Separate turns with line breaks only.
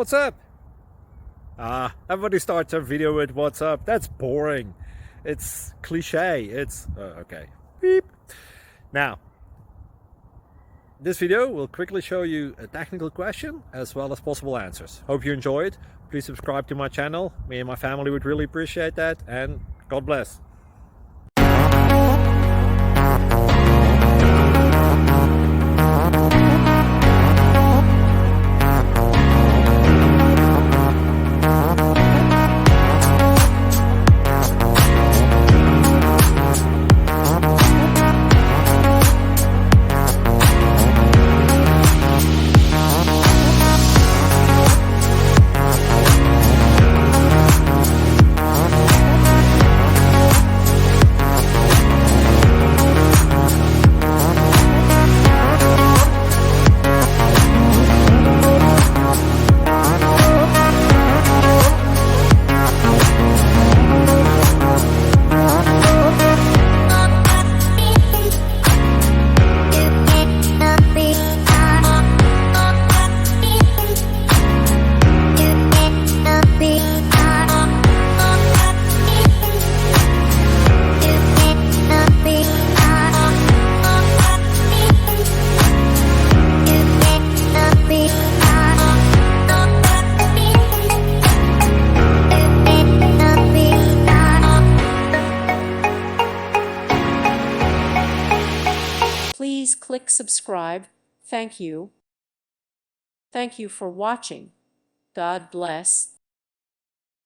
What's up? Everybody starts their video with what's up. That's boring. It's cliche. It's okay. Beep. Now, this video will quickly show you a technical question as well as possible answers. Hope you enjoyed. Please subscribe to my channel. Me and my family would really appreciate that, and God bless.
Please click subscribe. Thank you. Thank you for watching. God bless.